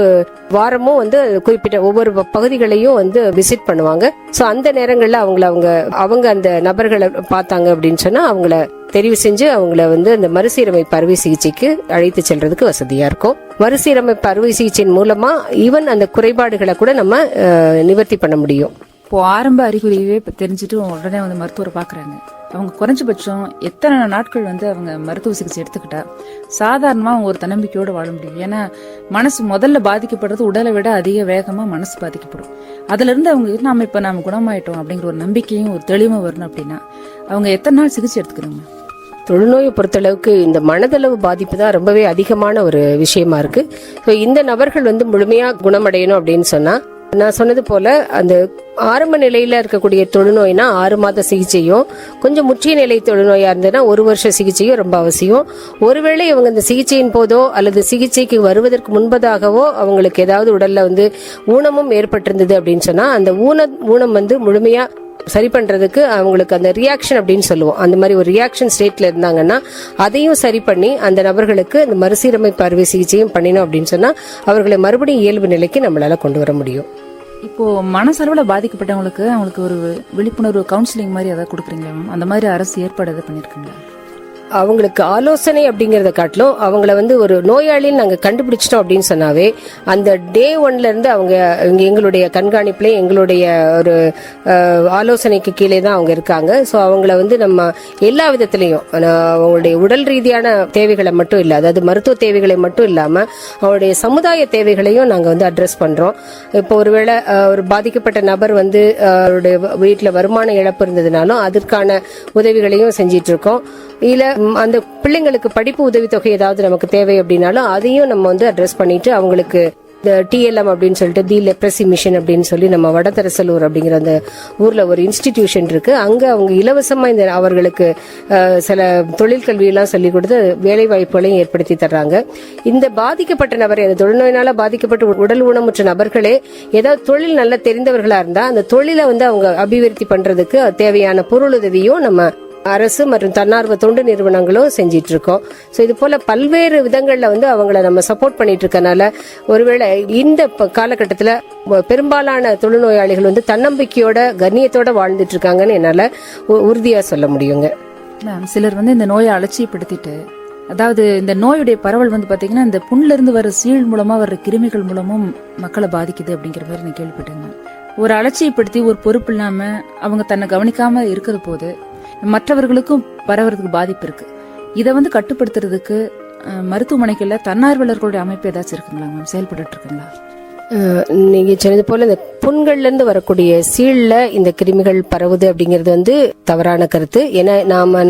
வாரமும் வந்து குறிப்பிட்ட ஒவ்வொரு பகுதிகளையும் வந்து விசிட் பண்ணுவாங்க. சோ அந்த நேரங்கள்ல அவங்க அந்த நபர்களை பார்த்தாங்க அப்படின்னு சொன்னா அவங்கள தெரிவு செஞ்சு அவங்கள வந்து அந்த மறுசீரமைப்பு அறுவை சிகிச்சைக்கு அழைத்து செல்றதுக்கு வசதியா இருக்கும். மறுசீரமைப்பு அறுவை சிகிச்சையின் மூலமா ஈவன் அந்த குறைபாடுகளை கூட நம்ம நிவர்த்தி பண்ண முடியும். இப்போ ஆரம்ப அறிகுறியவே தெரிஞ்சுட்டு உடனே வந்து மருத்துவரை பாக்குறாங்க. அவங்க குறைஞ்சபட்சம் எத்தனை நாட்கள் வந்து அவங்க மருத்துவ சிகிச்சை எடுத்துக்கிட்டா சாதாரணமா அவங்க ஒரு தன்னம்பிக்கையோட வாழ முடியும்? ஏன்னா மனசு முதல்ல பாதிக்கப்படுறது உடலை விட அதிக வேகமா மனசு பாதிக்கப்படும். அதுல இருந்து அவங்க நாம குணமாயிட்டோம் அப்படிங்கிற ஒரு நம்பிக்கையும் ஒரு தெளிவும் வரணும் அப்படின்னா அவங்க எத்தனை நாள் சிகிச்சை எடுத்துக்கிறாங்க? தொழுநோயை பொறுத்தளவுக்கு இந்த மனதளவு பாதிப்பு தான் ரொம்பவே அதிகமான ஒரு விஷயமா இருக்கு. இந்த நபர்கள் வந்து முழுமையா குணமடையணும் அப்படின்னு சொன்னா நான் சொன்னது போல அந்த ஆரம்ப நிலையில இருக்கக்கூடிய தொழுநோய்னா 6 மாத சிகிச்சையும், கொஞ்சம் முற்றிய நிலை தொழுநோயா இருந்ததுன்னா 1 வருஷ சிகிச்சையும் ரொம்ப அவசியம். ஒருவேளை இவங்க இந்த சிகிச்சையின் போதோ அல்லது சிகிச்சைக்கு வருவதற்கு முன்பதாகவோ அவங்களுக்கு ஏதாவது உடல்ல வந்து ஊனமும் ஏற்பட்டிருந்தது அப்படின்னு சொன்னா அந்த ஊனம் வந்து முழுமையா சரி பண்றதுக்கு அவங்களுக்கு அந்த ரியாக்ஷன் அப்படின்னு சொல்லுவோம், அந்த மாதிரி ஒரு ரியாக்ஷன் ஸ்டேட்ல இருந்தாங்கன்னா அதையும் சரி பண்ணி அந்த நபர்களுக்கு இந்த மறுசீரமைப்பு அறுவை சிகிச்சையும் பண்ணினோம் அப்படின்னு சொன்னா அவர்களை மறுபடியும் இயல்பு நிலைக்கு நம்மளால கொண்டு வர முடியும். இப்போ மனசளவுல பாதிக்கப்பட்டவங்களுக்கு அவங்களுக்கு ஒரு விழிப்புணர்வு கவுன்சிலிங் மாதிரி ஏதாவது கொடுக்குறீங்களா? அந்த மாதிரி அரசு ஏற்பாடு எதாவது பண்ணிருக்கீங்களா? அவங்களுக்கு ஆலோசனை அப்படிங்கறத காட்டிலும் அவங்கள வந்து ஒரு நோயாளின்னு நாங்க கண்டுபிடிச்சிட்டோம் அப்படின்னு சொன்னாவே அந்த டே 1ல இருந்து அவங்க எங்களுடைய கண்காணிப்புல எங்களுடைய ஒரு ஆலோசனைக்கு கீழே தான் அவங்க இருக்காங்க. சோ அவங்கள வந்து நம்ம எல்லா விதத்திலையும் அவங்களுடைய உடல் ரீதியான தேவைகளை மட்டும் இல்ல, அதாவது மருத்துவ தேவைகளை மட்டும் இல்லாம அவருடைய சமுதாய தேவைகளையும் நாங்க வந்து அட்ரஸ் பண்றோம். இப்போ ஒருவேளை ஒரு பாதிக்கப்பட்ட நபர் வந்து அவருடைய வீட்டுல வருமான இழப்பு இருந்ததுனாலும் அதற்கான உதவிகளையும் செஞ்சிட்டு இருக்கோம். இல்ல அந்த பிள்ளைங்களுக்கு படிப்பு உதவித்தொகை ஏதாவது நமக்கு தேவை அப்படின்னாலும் அதையும் நம்ம வந்து அட்ரஸ் பண்ணிட்டு அவங்களுக்கு TLM அப்படின்னு சொல்லிட்டு தி லெப்ரசி மிஷன் அப்படின்னு சொல்லி நம்ம வடதரசலூர் அப்படிங்கிற அந்த ஊர்ல ஒரு இன்ஸ்டிடியூஷன் இருக்கு. அங்க அவங்க இலவசமா இந்த அவர்களுக்கு சில தொழிற்கல்வி எல்லாம் சொல்லி கொடுத்து வேலை வாய்ப்புகளையும் ஏற்படுத்தி தர்றாங்க. இந்த பாதிக்கப்பட்ட நபர் தொழுநோயினால பாதிக்கப்பட்ட உடல் ஊனமுற்ற நபர்களே ஏதாவது தொழில் நல்லா தெரிந்தவர்களா இருந்தா அந்த தொழிலை வந்து அவங்க அபிவிருத்தி பண்றதுக்கு தேவையான பொருளுதவியும் நம்ம அரசு மற்றும் தன்னார்வ தொண்டு நிறுவனங்களும் செஞ்சிட்டு இருக்கோம். சோ இது போல பல்வேறு விதங்கள்ல வந்து அவங்கள நம்ம சப்போர்ட் பண்ணிட்டு இருக்கனால ஒருவேளை இந்த காலகட்டத்துல பெரும்பாலான தொழுநோயாளிகள் வந்து தன்னம்பிக்கையோட கண்ணியத்தோட வாழ்ந்துட்டு இருக்காங்கன்னு என்னால உறுதியா சொல்ல முடியுங்க. சிலர் வந்து இந்த நோயை அலட்சியப்படுத்திட்டு, அதாவது இந்த நோயுடைய பரவல் வந்து பாத்தீங்கன்னா இந்த புண்ல இருந்து வர சீழ் மூலமா வர்ற கிருமிகள் மூலமும் மக்களை பாதிக்குது அப்படிங்கிற மாதிரி நான் கேள்விப்பட்டேங்க. ஒரு அலட்சியப்படுத்தி ஒரு பொறுப்பு இல்லாம அவங்க தன்னை கவனிக்காம இருக்கிற போது மற்றவர்களுக்கும் பரவறதுக்கு பாதிப்பு இருக்கு. இதை வந்து கட்டுப்படுத்துறதுக்கு மருத்துவமனைகள்ல தன்னார்வலர்களுடைய அமைப்பு ஏதாச்சும் இருக்குங்களா மேம்? செயல்பட்டு இருக்குங்களா? நீங்க சொன்னது போல இந்த புண்கள்ல இருந்து வரக்கூடிய சீழ்ல இந்த கிருமிகள் பரவுது அப்படிங்கிறது வந்து தவறான கருத்து. ஏன்னா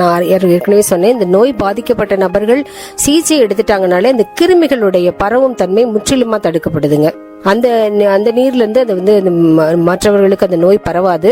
நான் ஏற்கனவே சொன்னேன், இந்த நோய் பாதிக்கப்பட்ட நபர்கள் சிகிச்சை எடுத்துட்டாங்கனாலே இந்த கிருமிகளுடைய பரவும் தன்மை முற்றிலுமா தடுக்கப்படுதுங்க. அந்த நீர்ல இருந்து அது வந்து மற்றவர்களுக்கு அந்த நோய் பரவாது.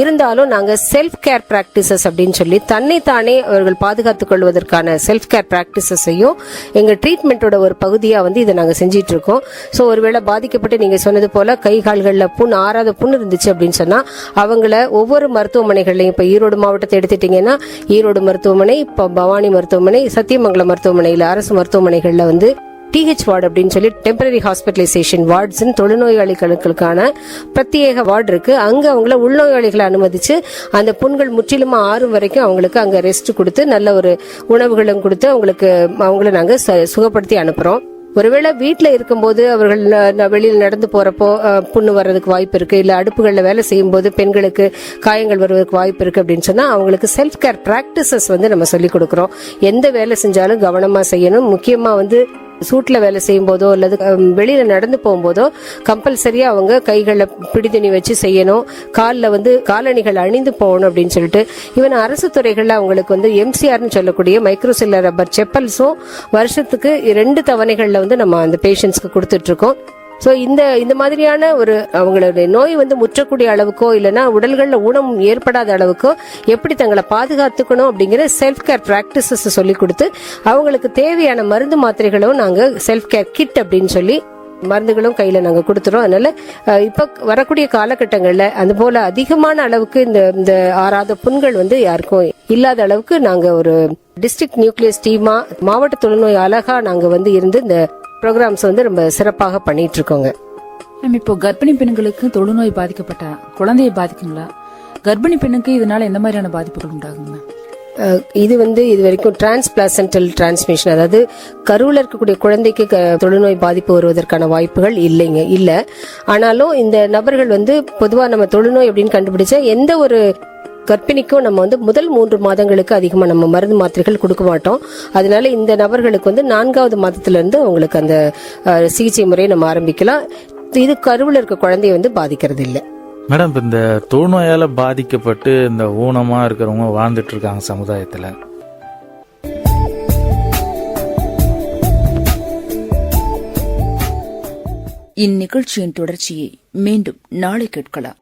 இருந்தாலும் நாங்க செல்ஃப் கேர் பிராக்டிசஸ் அப்படின்னு சொல்லி தன்னைத்தானே அவர்கள் பாதுகாத்துக் கொள்வதற்கான செல்ஃப் கேர் பிராக்டிசஸையும் எங்க ட்ரீட்மெண்டோட ஒரு பகுதியா வந்து இதை நாங்க செஞ்சிட்டு இருக்கோம். சோ ஒருவேளை பாதிக்கப்பட்டு நீங்க சொன்னது போல கை கால்கள்ல ஆறாத புண் இருந்துச்சு அப்படின்னு சொன்னா அவங்கள ஒவ்வொரு மருத்துவமனைகள்லையும், இப்ப ஈரோடு மாவட்டத்தை எடுத்துட்டீங்கன்னா ஈரோடு மருத்துவமனை, இப்ப பவானி மருத்துவமனை, சத்தியமங்கலம் மருத்துவமனையில அரசு மருத்துவமனைகள்ல வந்து TH வார்டு அப்படின்னு சொல்லி டெம்பரரி ஹாஸ்பிட்டலைசேஷன் வார்ட்ஸ் தொழுநோயாளிகளுக்கான பிரத்யேக வார்டு இருக்கு. அங்க அவங்கள உள்நோயாளிகளை அனுமதிச்சு அந்த புண்கள் முற்றிலுமா ஆறும் வரைக்கும் அவங்களுக்கு அங்க ரெஸ்ட் கொடுத்து நல்ல ஒரு உணவுகளும் கொடுத்து அவங்கள நாங்க சுகப்படுத்தி அனுப்புறோம். ஒருவேளை வீட்டுல இருக்கும்போது அவர்கள் வெளியில் நடந்து போறப்போ புண்ணு வர்றதுக்கு வாய்ப்பு இருக்கு, இல்ல அடுப்புகள்ல வேலை செய்யும் போது பெண்களுக்கு காயங்கள் வருவதற்கு வாய்ப்பு இருக்கு அப்படின்னு சொன்னா அவங்களுக்கு செல்ஃப் கேர் பிராக்டிசஸ் வந்து நம்ம சொல்லி கொடுக்கிறோம். எந்த வேலை செஞ்சாலும் கவனமா செய்யணும். முக்கியமா வந்து சூட்ல வேலை செய்யும் போதோ அல்லது வெளியில நடந்து போகும்போதோ கம்பல்சரியா அவங்க கைகளை பிடித்துணி வச்சு செய்யணும். காலில் காலணிகள் அணிந்து போகணும் அப்படின்னு சொல்லிட்டு ஈவன் அரசு துறைகள்ல அவங்களுக்கு எம்சிஆர்னு சொல்லக்கூடிய மைக்ரோசில்லர் ரப்பர் செப்பல்ஸும் வருஷத்துக்கு 2 தவணைகள்ல நம்ம அந்த பேஷண்ட்ஸ்க்கு கொடுத்துட்டு இருக்கோம். சோ இந்த மாதிரியான ஒரு அவங்களுடைய நோய் முற்றக்கூடிய அளவுக்கோ இல்லைன்னா உடல்கள்ல ஊனம் ஏற்படாத அளவுக்கோ எப்படி தங்களை பாதுகாத்துக்கணும் அப்படிங்கிற செல்ஃப் கேர் பிராக்டிசஸ் சொல்லி கொடுத்து அவங்களுக்கு தேவையான மருந்து மாத்திரைகளும் நாங்க செல்ஃப் கேர் கிட் அப்படின்னு சொல்லி மருந்துகளும் கையில நாங்க கொடுத்துறோம். அதனால இப்ப வரக்கூடிய காலகட்டங்கள்ல அது போல அதிகமான அளவுக்கு இந்த ஆறாத புண்கள் யாருக்கும் இல்லாத அளவுக்கு நாங்க ஒரு டிஸ்ட்ரிக்ட் நியூக்ளியஸ் டீமா மாவட்ட தொழுநோய் அழகா நாங்க இருந்து இந்த ப்ரோக்ராம்ஸ் ரொம்ப சிறப்பாக பண்ணிட்டு இருக்கோங்க. இப்போ கர்ப்பிணி பெண்களுக்கு தொழுநோய் பாதிக்கப்பட்ட குழந்தையை பாதிக்குங்களா? கர்ப்பிணி பெண்ணுக்கு இதனால எந்த மாதிரியான பாதிப்புகள் உண்டாகுங்க? இது வரைக்கும் டிரான்ஸ்பிளாசென்டல் டிரான்ஸ்மிஷன், அதாவது கருவுல இருக்கக்கூடிய குழந்தைக்கு தொழுநோய் பாதிப்பு வருவதற்கான வாய்ப்புகள் இல்ல. ஆனாலும் இந்த நபர்கள் பொதுவா நம்ம தொழுநோய் அப்படின்னு கண்டுபிடிச்சா எந்த ஒரு கர்ப்பிணிக்கும் நம்ம முதல் 3 மாதங்களுக்கு அதிகமா நம்ம மருந்து மாத்திரைகள் கொடுக்க மாட்டோம். அதனால இந்த நபர்களுக்கு 4வது மாதத்துல இருந்து அவங்களுக்கு அந்த சிகிச்சை முறையை நம்ம ஆரம்பிக்கலாம். இது கருவுல இருக்க குழந்தைய பாதிக்கிறது இல்ல. மேடம், இப்ப இந்த தொழுநோயால பாதிக்கப்பட்டு இந்த ஊனமா இருக்கிறவங்க வாழ்ந்துட்டு இருக்காங்க சமுதாயத்துல. இந்நிகழ்ச்சியின் தொடர்ச்சியை மீண்டும் நாளை கேட்கலாம்.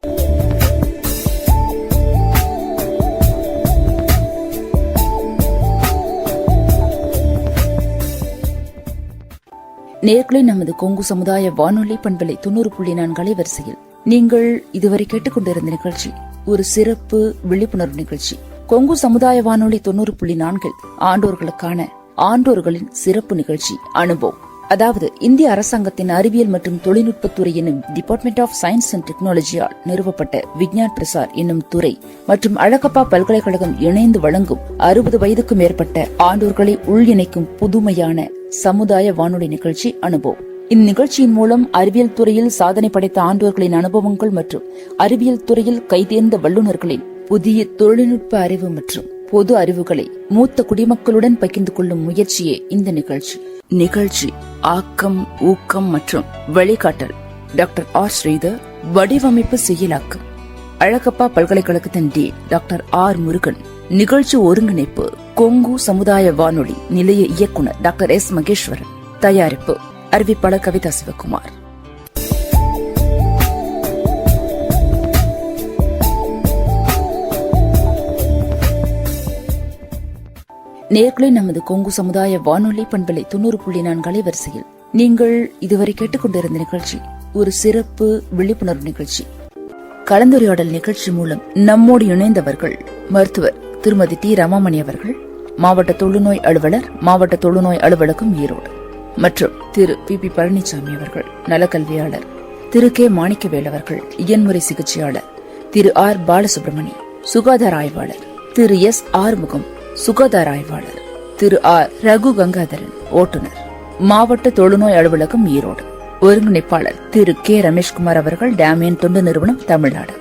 நேர்களை நமது கொங்கு சமுதாய வானொலி பண்பலை 90.4 அலைவரிசையில் நீங்கள் இதுவரை கேட்டுக்கொண்டிருந்த நிகழ்ச்சி ஒரு சிறப்பு விழிப்புணர்வு நிகழ்ச்சி. கொங்கு சமுதாய வானொலி 90.4 ஆண்டோர்களுக்கான ஆண்டோர்களின் சிறப்பு நிகழ்ச்சி அனுபவம். அதாவது இந்திய அரசாங்கத்தின் அறிவியல் மற்றும் தொழில்நுட்பத்துறை என்னும் டிபார்ட்மெண்ட் ஆஃப் சயின்ஸ் அண்ட் டெக்னாலஜியால் நிறுவப்பட்ட விஞ்ஞான் பிரசார் என்னும் துறை மற்றும் அழகப்பா பல்கலைக்கழகம் இணைந்து வழங்கும் 60 வயதுக்கும் மேற்பட்ட ஆண்டோர்களை உள்இணைக்கும் புதுமையான சமுதாய வானொலி நிகழ்ச்சி அனுபவம். இந்நிகழ்ச்சியின் மூலம் அறிவியல் துறையில் சாதனை படைத்த ஆண்டோர்களின் அனுபவங்கள் மற்றும் அறிவியல் துறையில் கைதேர்ந்த வல்லுநர்களின் புதிய தொழில்நுட்ப அறிவு மற்றும் பொது அறிவுகளை மூத்த குடிமக்களுடன் பகிர்ந்து கொள்ளும் முயற்சியே இந்த நிகழ்ச்சி ஆக்கம், ஊக்கம் மற்றும் வழிகாட்டல் டாக்டர் ஆர் ஸ்ரீதர். வடிவமைப்பு செயலாக்கம் அழகப்பா பல்கலைக்கழகத்தின் டாக்டர் ஆர் முருகன். நிகழ்ச்சி ஒருங்கிணைப்பு கொங்கு சமுதாய வானொலி நிலைய இயக்குனர் டாக்டர் எஸ் மகேஸ்வரன். தயாரிப்பு அறிவிப்பாளர் கவிதா சிவகுமார். நேர்களை நமது கொங்கு சமுதாய வானொலி பண்பலை 90.4 அலைவரிசையில் நீங்கள் இதுவரை கேட்டுக்கொண்டிருந்த நிகழ்ச்சி ஒரு சிறப்பு விழிப்புணர்வு நிகழ்ச்சி. கலந்துரையாடல் நிகழ்ச்சி மூலம் நம்மோடு இணைந்தவர்கள் மருத்துவர் திருமதி டி ரமாமணி அவர்கள், மாவட்ட தொழுநோய் அலுவலர், மாவட்ட தொழுநோய் அலுவலகம் ஈரோடு, மற்றும் திரு பி பழனிசாமி அவர்கள் நலக்கல்வியாளர், திரு கே மாணிக்கவேல் அவர்கள் இயன்முறை சிகிச்சையாளர், திரு ஆர் பாலசுப்ரமணி சுகாதார ஆய்வாளர், திரு எஸ் ஆறுமுகம் சுகாதார ஆய்வாளர், திரு ஆர் ரகு கங்காதரன் ஓட்டுநர், மாவட்ட தொழுநோய் அலுவலகம் ஈரோடு. ஒருங்கிணைப்பாளர் திரு கே ரமேஷ்குமார் அவர்கள், டேமியன் தொண்டு நிறுவனம் தமிழ்நாடு.